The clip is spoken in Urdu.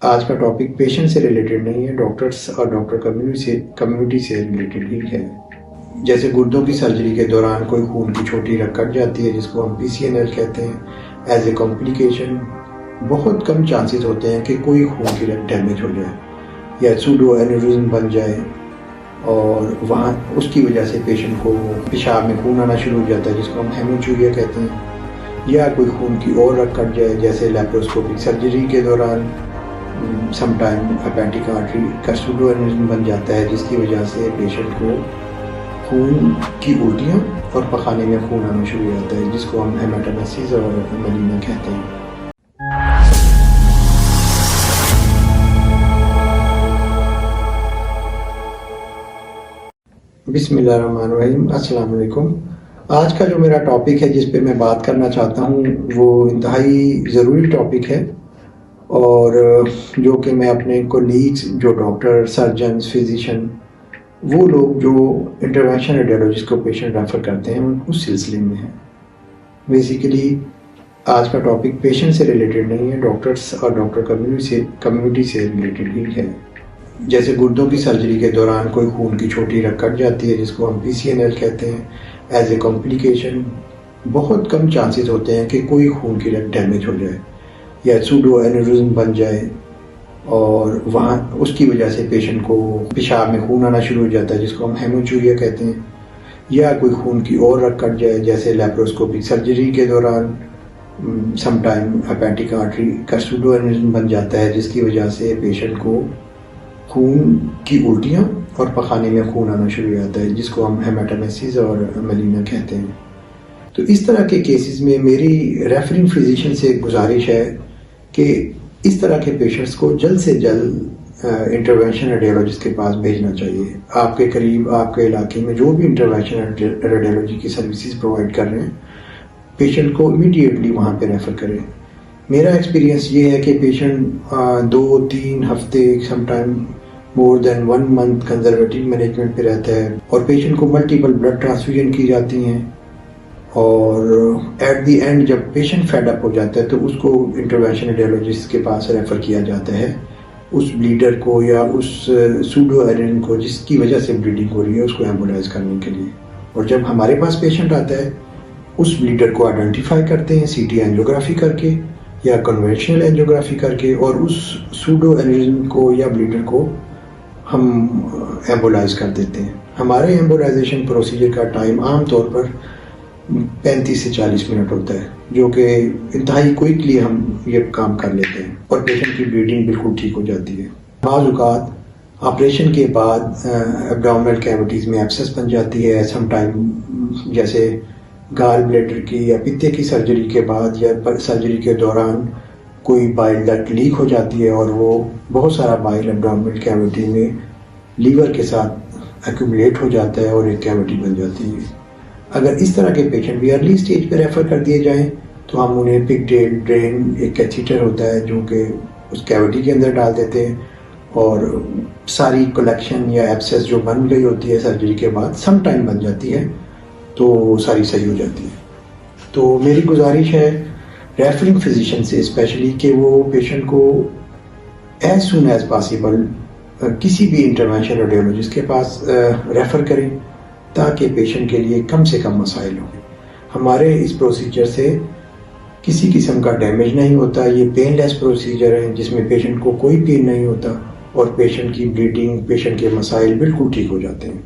آج کا ٹاپک پیشنٹ سے ریلیٹڈ نہیں ہے، ڈاکٹرس اور ڈاکٹر کمیونٹی سے ریلیٹڈ ہی ہے۔ جیسے گردوں کی سرجری کے دوران کوئی خون کی چھوٹی رگ کٹ جاتی ہے جس کو ہم PCNL کہتے ہیں، ایز اے کمپلیکیشن بہت کم چانسز ہوتے ہیں کہ کوئی خون کی رگ ڈیمیج ہو جائے یا سوڈو اینیورزم بن جائے اور وہاں اس کی وجہ سے پیشنٹ کو پیشاب میں خون آنا شروع ہو جاتا ہے جس کو ہم ہیموچوریا کہتے ہیں، یا کوئی خون کی اور رگ کٹ جائے جیسے لیپروسکوپک سرجری کے دوران سم ٹائم اپینڈک آرٹری کا سوڈو اینیورزم بن جاتا ہے جس کی وجہ سے پیشنٹ کو خون کی الٹیاں اور پخانے میں خون آنا شروع ہو جاتا ہے جس کو ہم ہیماٹومیسس اور ملینا کہتے ہیں۔ بسم اللہ الرحمن الرحیم، السلام علیکم۔ آج کا جو میرا ٹاپک ہے جس پہ میں بات کرنا چاہتا ہوں وہ انتہائی ضروری ٹاپک ہے، اور جو کہ میں اپنے کولیگز جو ڈاکٹر، سرجنز، فزیشین، وہ لوگ جو انٹروینشن ریڈیولوجسٹ کو پیشنٹ ریفر کرتے ہیں اس سلسلے میں ہے۔ بیسیکلی آج کا ٹاپک پیشنٹ سے ریلیٹڈ نہیں ہے، ڈاکٹرس اور ڈاکٹر کمیونٹی سے ریلیٹڈ ہی ہے۔ جیسے گردوں کی سرجری کے دوران کوئی خون کی چھوٹی رگ کٹ جاتی ہے جس کو ہم PCNL کہتے ہیں، ایز اے کمپلیکیشن بہت کم چانسز ہوتے ہیں کہ کوئی خون کی رگ ڈیمیج ہو جائے یا سوڈو اینیورزم بن جائے اور وہاں اس کی وجہ سے پیشنٹ کو پیشاب میں خون آنا شروع ہو جاتا ہے جس کو ہم ہیموچوریا کہتے ہیں، یا کوئی خون کی اور رگ کٹ جائے جیسے لیپروسکوپک سرجری کے دوران سم ٹائم اپینڈک آرٹری کا سوڈو اینیورزم بن جاتا ہے جس کی وجہ سے پیشنٹ کو خون کی الٹیاں اور پخانے میں خون آنا شروع ہو جاتا ہے جس کو ہم ہیماٹومیسس اور ملینا کہتے ہیں۔ تو اس طرح کے کیسز میں میری ریفرنگ فزیشین سے گزارش ہے کہ اس طرح کے پیشنٹس کو جلد سے جلد انٹروینشن ریڈیولوجسٹ کے پاس بھیجنا چاہیے۔ آپ کے قریب، آپ کے علاقے میں جو بھی انٹروینشن ریڈیولوجی کی سروسز پرووائڈ کر رہے ہیں، پیشنٹ کو امیڈیٹلی وہاں پہ ریفر کریں۔ میرا ایکسپیرینس یہ ہے کہ پیشنٹ 2-3 ہفتے، سم ٹائم مور دین 1 month کنزرویٹو مینجمنٹ پہ رہتا ہے، اور پیشنٹ کو ملٹیپل بلڈ ٹرانسفیوژن کی جاتی ہیں، اور ایٹ دی اینڈ جب پیشنٹ فیڈ اپ ہو جاتا ہے تو اس کو انٹروینشن ریڈیولوجسٹ کے پاس ریفر کیا جاتا ہے، اس بلیڈر کو یا اس سوڈو اینیورزم کو جس کی وجہ سے بلیڈنگ ہو رہی ہے اس کو ایمبولائز کرنے کے لیے۔ اور جب ہمارے پاس پیشنٹ آتا ہے اس بلیڈر کو آئیڈینٹیفائی کرتے ہیں CT اینجیوگرافی کر کے یا کنونشنل اینجیوگرافی کر کے، اور اس سوڈو اینیورزم کو یا بلیڈر کو ہم ایمبولائز کر دیتے ہیں۔ ہمارے ایمبولائزیشن پروسیجر کا ٹائم عام طور پر 35 سے 40 منٹ ہوتا ہے، جو کہ انتہائی کوئکلی ہم یہ کام کر لیتے ہیں اور پیشنٹ کی بلیڈنگ بالکل ٹھیک ہو جاتی ہے۔ بعض اوقات آپریشن کے بعد ایبڈومینل کیوٹیز میں ایبسس بن جاتی ہے، سم ٹائم جیسے گال بلیڈر کی یا پتے کی سرجری کے بعد یا سرجری کے دوران کوئی بائل ڈکٹ لیک ہو جاتی ہے اور وہ بہت سارا بائل ایبڈومینل کیوٹی میں لیور کے ساتھ ایکومولیٹ ہو جاتا ہے اور ایک کیوٹی بن جاتی ہے۔ اگر اس طرح کے پیشنٹ بھی ارلی سٹیج پہ ریفر کر دیے جائیں تو ہم انہیں پک ڈیل ڈرین، ایک کیتھیٹر ہوتا ہے جو کہ اس کیوٹی کے اندر ڈال دیتے ہیں، اور ساری کلیکشن یا ایبسس جو بن گئی ہوتی ہے سرجری کے بعد سم ٹائم بن جاتی ہے تو ساری صحیح ہو جاتی ہے۔ تو میری گزارش ہے ریفرنگ فزیشین سے اسپیشلی کہ وہ پیشنٹ کو ایز سون ایز پاسبل کسی بھی انٹروینشن ریڈیولوجسٹ کے پاس ریفر کریں تاکہ پیشنٹ کے لیے کم سے کم مسائل ہوں۔ ہمارے اس پروسیجر سے کسی قسم کا ڈیمیج نہیں ہوتا، یہ پین لیس پروسیجر ہے جس میں پیشنٹ کو کوئی پین نہیں ہوتا اور پیشنٹ کی بلیڈنگ، پیشنٹ کے مسائل بالکل ٹھیک ہو جاتے ہیں۔